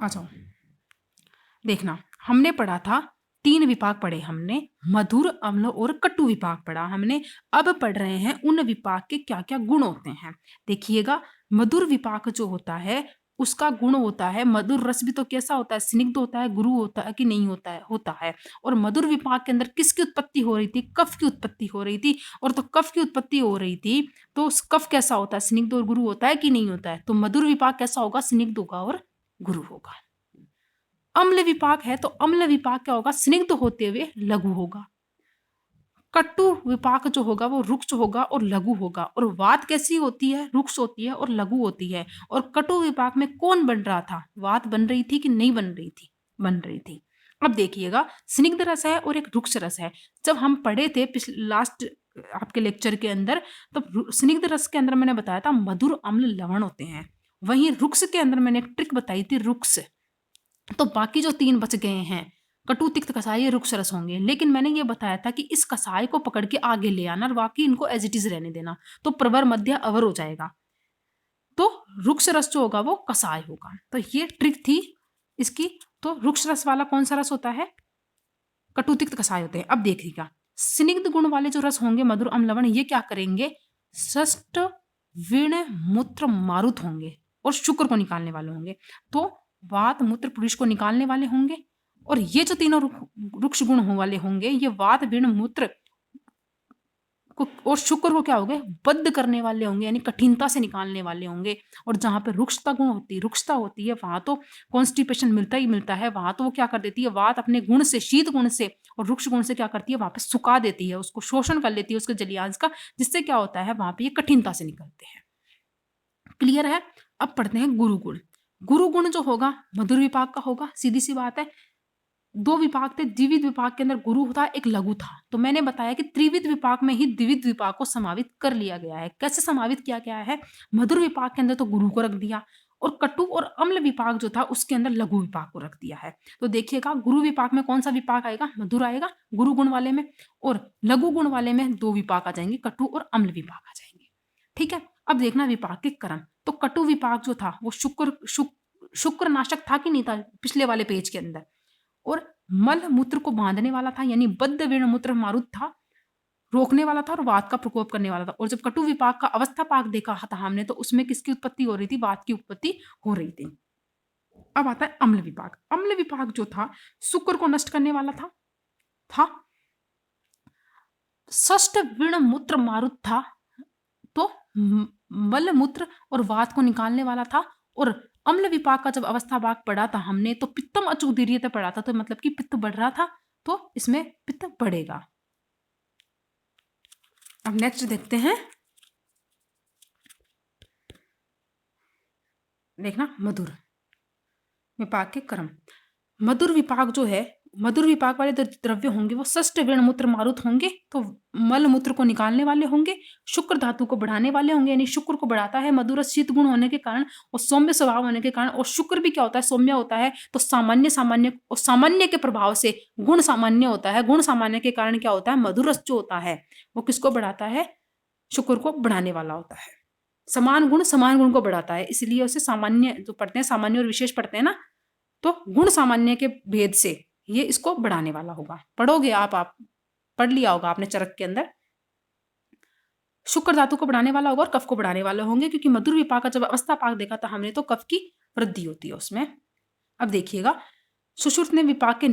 आ जाओ। देखना, हमने पढ़ा था, 3 विपाक पढ़े हमने, मधुर, अम्ल और कटु विपाक पढ़ा हमने। अब पढ़ रहे हैं उन विपाक के क्या-क्या गुण होते हैं। देखिएगा, मधुर विपाक जो होता है, उसका गुण होता है, मधुर रस भी तो कैसा होता है, स्निग्ध होता है, गुरु होता है कि नहीं होता है? होता है। और मधुर विपाक के अंदर किसकी उत्पत्ति हो रही थी? कफ की उत्पत्ति हो रही थी। और तो कफ की उत्पत्ति हो रही थी, तो उस कफ कैसा होता है? स्निग्ध और गुरु होता है कि नहीं होता है? तो मधुर विपाक कैसा होगा? स्निग्ध होगा और गुरु होगा। अम्ल विपाक है तो अम्ल विपाक क्या होगा? स्निग्ध होते हुए लघु होगा। कटु विपाक जो होगा वो रुक्ष होगा और लघु होगा। और वात कैसी होती है? रुक्ष होती है और लघु होती है। और कटु विपाक में कौन बन रहा था? वात बन रही थी कि नहीं बन रही थी? बन रही थी। अब देखिएगा, स्निग्ध रस है और एक रुक्ष रस है। जब हम पढ़े थे पिछले लास्ट आपके लेक्चर के अंदर, तो स्निग्ध रस के अंदर मैंने बताया था मधुर, अम्ल, लवण होते हैं। वहीं रुक्ष के अंदर मैंने एक ट्रिक बताई थी, रुक्ष। तो बाकी जो 3 बच गए हैं, कटु, तिक्त, कसाई, ये रुक्ष रस होंगे। लेकिन मैंने ये बताया था कि इस कसाई को पकड़ के आगे ले आना और बाकी इनको एज इट इज रहने देना, तो प्रवर, मध्य, अवर हो जाएगा। तो रुक्ष रस जो होगा वो कसाय होगा। तो ये ट्रिक थी इसकी। तो रुक्ष रस वाला कौन सा रस होता है? कटु, तिक्त, कसाय होते हैं। अब देखिएगा, स्निग्ध गुण वाले जो रस होंगे, मधुर, अम्ल, लवण, ये क्या करेंगे? षष्ठ, वीण, मूत्र, मारुत होंगे और शुक्र को निकालने वाले होंगे। तो वात, मूत्र, पुरुष को निकालने वाले होंगे। और ये जो तीनों रुक्ष गुण वाले होंगे, ये वात, वीण, मूत्र को और शुक्र को क्या होंगे? बद्ध करने वाले होंगे, यानी कठिनता से निकालने वाले होंगे। और जहां पे रुक्षता होती है, वहां तो कॉन्स्टिपेशन मिलता ही मिलता है। वहां तो वो क्या कर देती है? वात अपने गुण से, शीत गुण से और रुक्ष गुण से क्या करती है? वहां पे सुखा देती है, उसको शोषण कर लेती है उसके जलियांश का, जिससे क्या होता है? वहां पे ये कठिनता से निकलते हैं। क्लियर है? अब पढ़ते हैं गुरु गुण। गुरु गुण जो होगा मधुर विपाक का होगा, सीधी सी बात है। 2 विपाक थे, द्विविध विपाक के अंदर गुरु था, एक लघु था। तो मैंने बताया कि त्रिविध विपाक में ही द्विविध विपाक को समावित कर लिया गया है। कैसे समावित किया गया है? मधुर विपाक के अंदर तो गुरु को रख दिया, और कटु और अम्ल विपाक जो था उसके अंदर लघु विपाक को रख दिया है। तो देखिएगा, गुरु विपाक में कौन सा विपाक आएगा? मधुर आएगा गुरु गुण वाले में, और लघु गुण वाले में 2 विपाक आ जाएंगे, कटु और अम्ल विपाक आ जाएंगे। ठीक है। अब देखना विपाक के कर्म। तो कटु विपाक जो था वो शुक्र नाशक था कि नहीं था पिछले वाले पेज के अंदर? और मल मूत्र को बांधने वाला था, यानी बद्ध, वीण, मूत्र, मारुत था, रोकने वाला था और वात का प्रकोप करने वाला था। और जब कटु विपाक का अवस्था पाक देखा था हमने, तो उसमें किसकी उत्पत्ति हो रही थी? वात की उत्पत्ति हो रही थी। अब आता है अम्ल विपाक। अम्ल विपाक जो था शुक्र को नष्ट करने वाला था षष्ठ, वीण, मूत्र, मारुत था, तो मल, मूत्र और वात को निकालने वाला था। और अम्ल विपाक का जब अवस्था भाग पढ़ा था हमने, तो पित्तम अचुदीर्यते पढ़ा था, तो मतलब कि पित्त बढ़ रहा था, तो इसमें पित्त बढ़ेगा। अब नेक्स्ट देखते हैं, देखना मधुर विपाक के कर्म। मधुर विपाक जो है, मधुर विपाक वाले जो द्रव्य होंगे वो षष्ठ, वीण, मूत्र, मारुत होंगे, तो मल मूत्र को निकालने वाले होंगे, शुक्र धातु को बढ़ाने वाले होंगे, यानी शुक्र को बढ़ाता है मधुर शीत गुण होने के कारण और सौम्य स्वभाव होने के कारण। और शुक्र भी क्या होता है? सौम्य होता है। तो सामान्य के प्रभाव से गुण सामान्य होता है। गुण सामान्य के कारण क्या होता है? मधुर रस जो होता है वो किसको बढ़ाता है? शुक्र को बढ़ाने वाला होता है। समान गुण को बढ़ाता है, इसलिए उसे सामान्य जो पढ़ते हैं, सामान्य और विशेष पढ़ते हैं ना, तो गुण सामान्य के भेद से ये इसको बढ़ाने वाला होगा। पढ़ोगे आप पढ़ लिया होगा आपने चरक के अंदर। शुक्र धातु को बढ़ाने वाला होगा और कफ को बढ़ाने वाले होंगे, क्योंकि मधुर विपाक का जब अवस्था पाक देखा था हमने, तो कफ की वृद्धि होती है उसमें। अब देखिएगा, सुश्रुत ने विपाक के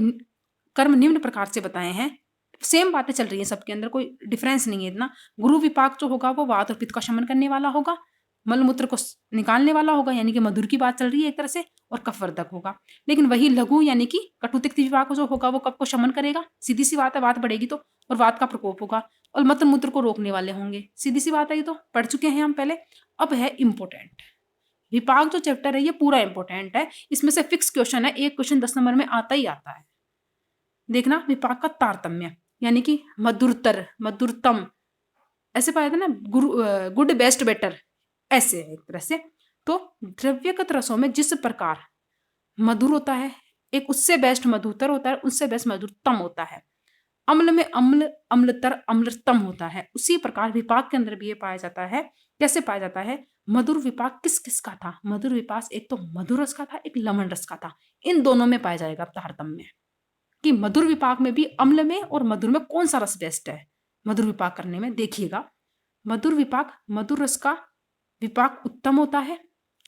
कर्म निम्न प्रकार से बताए हैं। सेम बातें चल रही है सबके अंदर, कोई डिफरेंस नहीं है इतना। गुरु विपाक जो होगा वो वात और पित्त का शमन करने वाला होगा, मलमूत्र को निकालने वाला होगा, यानी कि मधुर की बात चल रही है एक तरह से, और कफवर्धक होगा। लेकिन वही लघु यानी कि कटुतिक्त विपाक जो होगा वो कफ को शमन करेगा, सीधी सी बात है, वात बढ़ेगी तो, और वात का प्रकोप होगा, और मल मूत्र को रोकने वाले होंगे, सीधी सी बात है, ये तो पढ़ चुके हैं हम पहले। अब है इंपोर्टेंट विपाक जो चैप्टर है, ये पूरा इंपोर्टेंट है। इसमें से फिक्स क्वेश्चन है, एक क्वेश्चन 10 नंबर में आता ही आता है। देखना, विपाक का तारतम्य, यानी कि मधुरतर, मधुरतम, ऐसे पाया था ना, गुड, बेस्ट, बेटर, ऐसे है एक तरह से। तो द्रव्यगत रसों में जिस प्रकार मधुर होता है, एक उससे बेस्ट मधुतर होता है, उससे बेस्ट मधुरतम होता है। अम्ल में अम्ल, अम्लतर, अम्लतम होता है। उसी प्रकार विपाक के अंदर भी ये पाया जाता है कैसे पाया जाता है? मधुर विपाक किस किस का था? मधुर विपाक एक तो मधुर रस का था, एक लवण रस का था। इन दोनों में पाया जाएगा तारतम्य, कि मधुर विपाक में भी अम्ल में और मधुर में कौन सा रस बेस्ट है मधुर विपाक करने में। देखिएगा, मधुर विपाक, मधुर रस का विपाक उत्तम होता है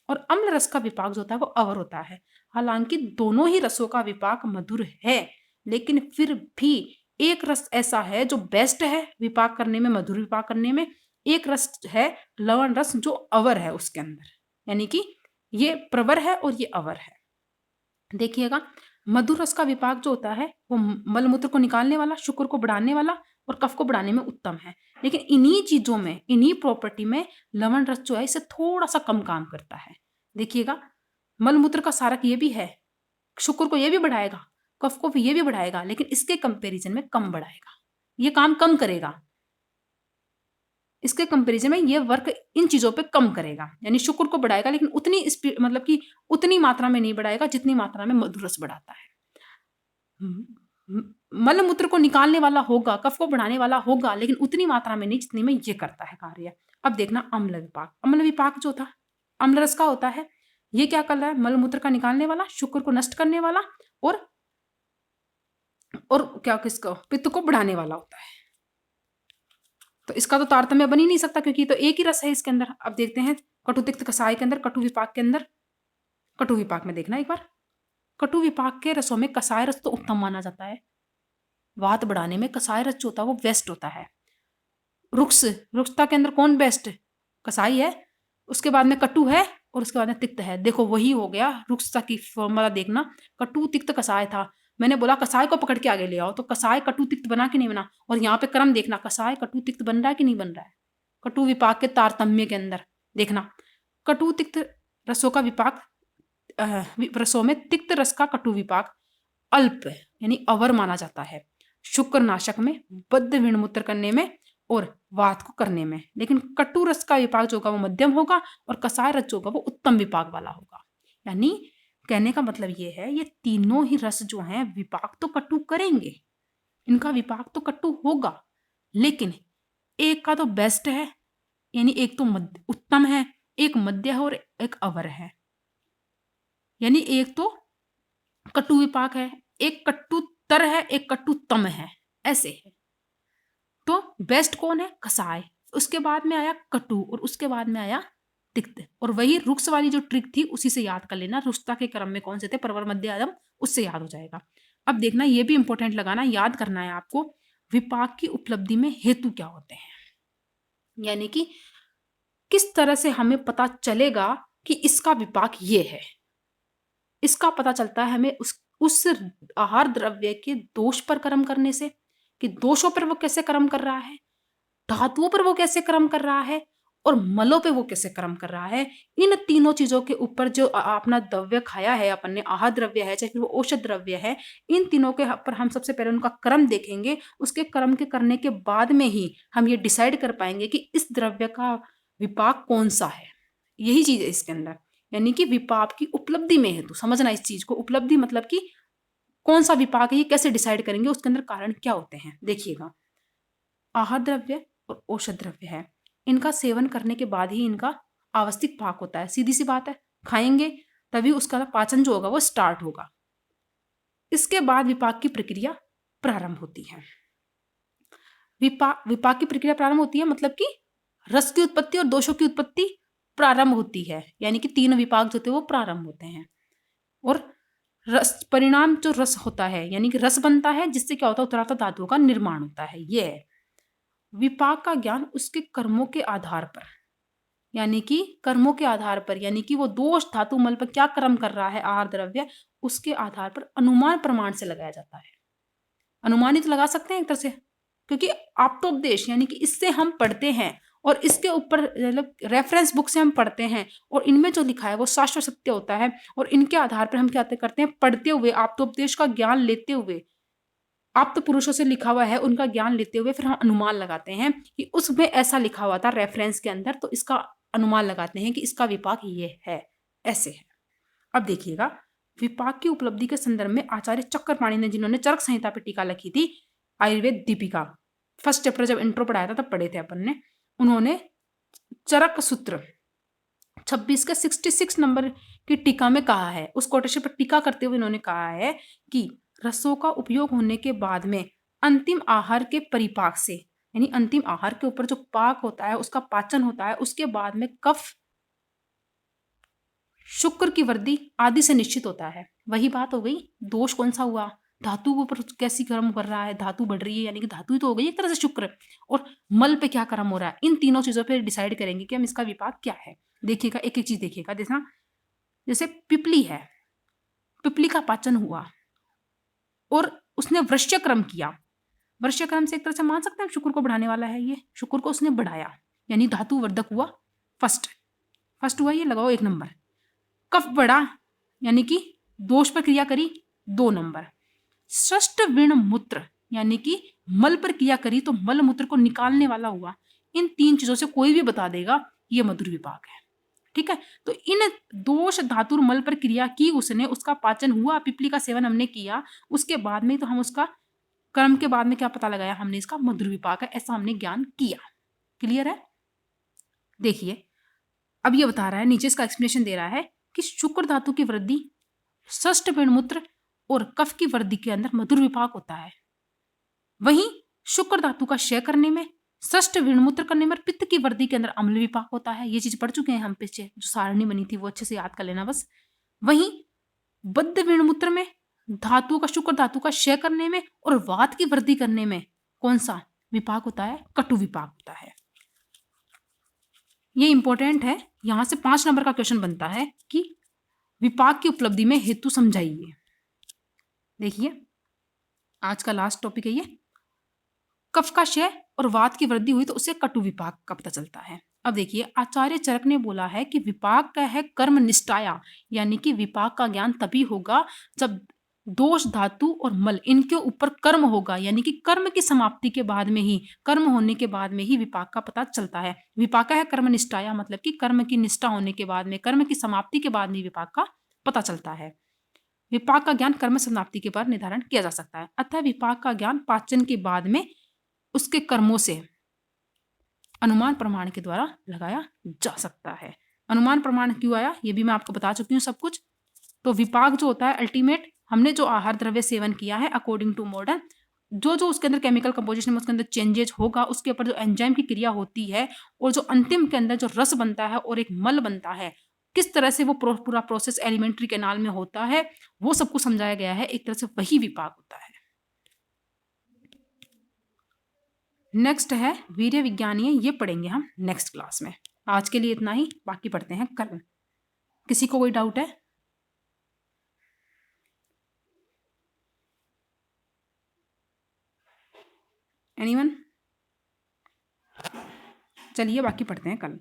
और अम्ल रस का विपाक जो होता है वो अवर होता है। हालांकि दोनों ही रसों का विपाक मधुर है, लेकिन फिर भी एक रस ऐसा है जो बेस्ट है विपाक करने में, मधुर विपाक करने में। एक रस है लवण रस जो अवर है उसके अंदर, यानी कि ये प्रवर है और ये अवर है। देखिएगा, मधुर रस का विपाक जो होता है वो मलमूत्र को निकालने वाला, शुक्र को बढ़ाने वाला और कफ को बढ़ाने में उत्तम है। लेकिन इन्हीं चीजों में, इन्हीं प्रॉपर्टी में लवण रस जो है इसे थोड़ा सा कम काम करता है। देखिएगा, मलमूत्र का सारक ये भी है, शुक्र को ये भी बढ़ाएगा, कफ को भी ये भी बढ़ाएगा, लेकिन इसके कंपैरिजन में कम बढ़ाएगा, ये काम कम करेगा। इसके कंपैरिजन में ये वर्क इन चीजों पे कम करेगा, यानी शुक्र को बढ़ाएगा लेकिन उतनी स्पीड, मतलब कि उतनी मात्रा में नहीं बढ़ाएगा जितनी मात्रा में मधुर रस बढ़ाता है। मल मूत्र को निकालने वाला होगा, कफ को बढ़ाने वाला होगा, लेकिन उतनी मात्रा में नहीं जितनी में ये करता है कार्य। अब देखना अम्ल विपाक। अम्ल विपाक जो था अम्ल रस का होता है, ये क्या कर रहा है? मल मूत्र का निकालने वाला, शुक्र को नष्ट करने वाला और क्या, किसको, पित्त को बढ़ाने वाला होता है। तो इसका तो तारतम्य बन ही नहीं सकता, क्योंकि तो एक ही रस है इसके अंदर। अब देखते हैं कटु तिक्त कसाय के अंदर, कटु विपाक के अंदर। कटु विपाक में देखना एक बार, कटु विपाक के रसों में कसाय रस तो उत्तम माना जाता है। वात बढ़ाने में कसाय रस जो होता है वो बेस्ट होता है। रुक्षता के अंदर कौन बेस्ट? कसाई है, उसके बाद में कटु है और उसके बाद में तिक्त है। देखो वही हो गया रुक्षता की फॉर्मूला। देखना, कटु तिक्त कसाय था, मैंने बोला कसाय को पकड़ के आगे ले आओ, तो कसाय कटु तिक्त बना कि नहीं बना। और यहाँ पे क्रम देखना, कसाय कटु तिक्त बन रहा है कि नहीं बन रहा है। कटु विपाक के तारतम्य के अंदर देखना, कटु तिक्त रसों का विपाक, रसों में तिक्त रस का कटु विपाक अल्प यानी अवर माना जाता है, शुक्र नाशक में, बद्ध विणमूत्र करने में और वात को करने में। लेकिन कटु रस का विपाक जो होगा वो मध्यम होगा और कसाय रस जो होगा वो उत्तम विपाक वाला होगा। यानी कहने का मतलब ये है, ये तीनों ही रस जो हैं विपाक तो कटु करेंगे, इनका विपाक तो कटु होगा, लेकिन एक का तो बेस्ट है, यानी एक तो उत्तम है, एक मध्य है और एक अवर है। यानी एक तो कटु विपाक है, एक कटुतर है, एक कटुतम है, ऐसे है। तो बेस्ट कौन है? कसाय, उसके बाद में आया कटु और उसके बाद में आया तिक्त। और वही रुक्स वाली जो ट्रिक थी उसी से याद कर लेना, रुक्षता के क्रम में कौन से थे, प्रवर मध्य अधम, उससे याद हो जाएगा। अब देखना, ये भी इंपॉर्टेंट लगाना, याद करना है आपको, विपाक की उपलब्धि में हेतु क्या होते हैं, यानी कि किस तरह से हमें पता चलेगा कि इसका विपाक ये है। इसका पता चलता है हमें उस आहार द्रव्य के दोष पर कर्म करने से, कि दोषों पर वो कैसे कर्म कर रहा है, धातुओं पर वो कैसे कर्म कर रहा है और मलों पे वो कैसे कर्म कर रहा है। इन तीनों चीजों के ऊपर जो अपना द्रव्य खाया है अपन ने, आहार द्रव्य है चाहे फिर वो औषध द्रव्य है, इन तीनों के पर हम सबसे पहले उनका क्रम देखेंगे। उसके क्रम के करने के बाद में ही हम ये डिसाइड कर पाएंगे कि इस द्रव्य का विपाक कौन सा है। यही चीज है इसके अंदर, यानी कि विपाक की उपलब्धि में हेतु। समझना इस चीज को, उपलब्धि मतलब कि कौन सा विपाक है, ये कैसे डिसाइड करेंगे, उसके अंदर कारण क्या होते हैं। देखिएगा, आहार द्रव्य और औषध द्रव्य है, इनका सेवन करने के बाद ही इनका आवश्यक पाक होता है। सीधी सी बात है, खाएंगे तभी उसका पाचन जो होगा वो स्टार्ट होगा। इसके बाद विपाक की प्रक्रिया प्रारंभ होती है। विपाक की प्रक्रिया प्रारंभ होती है मतलब कि रस की उत्पत्ति और दोषों की उत्पत्ति प्रारंभ होती है, यानी कि तीन विपाक जो थे वो प्रारंभ होते हैं। और रस परिणाम जो रस होता है, यानी कि रस बनता है, जिससे क्या होता है, उत्तरार्थ धातुओं का निर्माण होता है। ये है विपाक का ज्ञान उसके कर्मों के आधार पर, यानी कि कर्मों के आधार पर, यानी कि वो दोष धातु मल पर क्या कर्म कर रहा है आहार द्रव्य, उसके आधार पर अनुमान प्रमाण से लगाया जाता है। अनुमानित लगा सकते हैं एक तरह से, क्योंकि आप्तोपदेश यानी कि इससे हम पढ़ते हैं और इसके ऊपर मतलब रेफरेंस बुक से हम पढ़ते हैं और इनमें जो लिखा है वो शाश्वत सत्य होता है। और इनके आधार पर हम क्या करते हैं, पढ़ते हुए आप्तोपदेश का ज्ञान लेते हुए, आप तो पुरुषों से लिखा हुआ है उनका ज्ञान लेते हुए फिर हम अनुमान लगाते हैं कि उसमें ऐसा लिखा हुआ था रेफरेंस के अंदर, तो इसका अनुमान लगाते हैं कि इसका विपाक ये है, ऐसे है। अब देखिएगा, विपाक की उपलब्धि के संदर्भ में आचार्य चक्रपाणि ने, जिन्होंने चरक संहिता पर टीका लिखी थी, आयुर्वेद दीपिका, फर्स्ट चैप्टर जब इंट्रो पढ़ाया था तब पढ़े थे अपन ने, उन्होंने चरक सूत्र 26 के 66 नंबर की टीका में कहा है, उस कोटेशन पर टीका करते हुए इन्होंने कहा है कि रसों का उपयोग होने के बाद में अंतिम आहार के परिपाक से, यानी अंतिम आहार के ऊपर जो पाक होता है उसका पाचन होता है, उसके बाद में कफ, शुक्र की वृद्धि आदि से निश्चित होता है। वही बात हो गई, दोष कौन सा हुआ, धातु के ऊपर कैसी कर्म कर रहा है, धातु बढ़ रही है, यानी कि धातु ही तो हो गई एक तरह से शुक्र, और मल पे क्या कर्म हो रहा है, इन तीनों चीजों पे डिसाइड करेंगे कि हम इसका विपाक क्या है। देखिएगा, एक एक चीज देखिएगा। देखना, जैसे पिपली है, पिपली का पाचन हुआ और उसने वृश्य क्रम किया, वृश्य क्रम से एक तरह से मान सकते हैं शुक्र को बढ़ाने वाला है, ये शुक्र को उसने बढ़ाया, यानी धातु वर्धक हुआ। फर्स्ट फर्स्ट हुआ, ये लगाओ 1 नंबर। कफ बढ़ा, यानी कि दोष पर क्रिया करी, 2 नंबर। षष्ठ विण मूत्र, यानी कि मल पर क्रिया करी तो मल मूत्र को निकालने वाला हुआ। इन 3 चीजों से कोई भी बता देगा ये मधुर विपाक है। ठीक है, तो इन दोष धातु मल पर क्रिया की उसने, उसका पाचन हुआ, पिपली का सेवन हमने किया, उसके बाद में तो हम उसका कर्म के बाद में क्या पता लगाया, हमने इसका मधुर विपाक है, ऐसा हमने ज्ञान किया। क्लियर है? देखिए, अब ये बता रहा है, नीचे इसका एक्सप्लेनेशन दे रहा है कि शुक्र धातु की वृद्धि षष्ठ विणमूत्र और कफ की वृद्धि के अंदर मधुर विपाक होता है। वहीं शुक्र धातु का क्षय करने में, षष्ठ विणमूत्र करने में, पित्त की वृद्धि के अंदर अम्ल विपाक होता है। ये चीज पढ़ चुके हैं हम पीछे, जो सारणी बनी थी वो अच्छे से याद कर लेना बस। वहीं बद्ध विणमूत्र में धातु का, शुक्र धातु का क्षय करने में और वात की वृद्धि करने में कौन सा विपाक होता है, कटु विपाक होता है। ये इंपॉर्टेंट है, यहां से 5 नंबर का क्वेश्चन बनता है कि विपाक की उपलब्धि में हेतु समझाइए। देखिए, आज का लास्ट टॉपिक है ये, कफ का क्षय और वात की वृद्धि हुई तो उसे कटु विपाक का पता चलता है। अब देखिए, आचार्य चरक ने बोला है कि विपाक का है कर्म निष्ठाया, यानी कि विपाक का ज्ञान तभी होगा जब दोष धातु और मल इनके ऊपर कर्म होगा, यानी कि कर्म की समाप्ति के बाद में ही, कर्म होने के बाद में ही विपाक का पता चलता है। विपाक है कर्म निष्ठाया, मतलब कि कर्म की निष्ठा होने के बाद में, कर्म की समाप्ति के बाद में विपाक का पता चलता है। विपाक का ज्ञान कर्म समाप्ति के बाद निर्धारण किया जा सकता है, अतः विपाक का ज्ञान पाचन के बाद में उसके कर्मों से अनुमान प्रमाण के द्वारा लगाया जा सकता है। अनुमान प्रमाण क्यों आया, ये भी मैं आपको बता चुकी हूँ सब कुछ। तो विपाक जो होता है अल्टीमेट, हमने जो आहार द्रव्य सेवन किया है अकॉर्डिंग टू मॉडर्न, जो जो उसके अंदर केमिकल कंपोजिशन में उसके अंदर चेंजेज होगा, उसके ऊपर जो एंजाइम की क्रिया होती है और जो अंतिम के अंदर जो रस बनता है और एक मल बनता है, किस तरह से वो पूरा प्रोसेस एलिमेंट्री कैनाल में होता है, वो सब कुछ समझाया गया है। एक तरह से वही विपाक होता है। नेक्स्ट है वीर्य विज्ञानीय, ये पढ़ेंगे हम नेक्स्ट क्लास में। आज के लिए इतना ही, बाकी पढ़ते हैं कल। किसी को कोई डाउट है? एनीवन? चलिए बाकी पढ़ते हैं कल।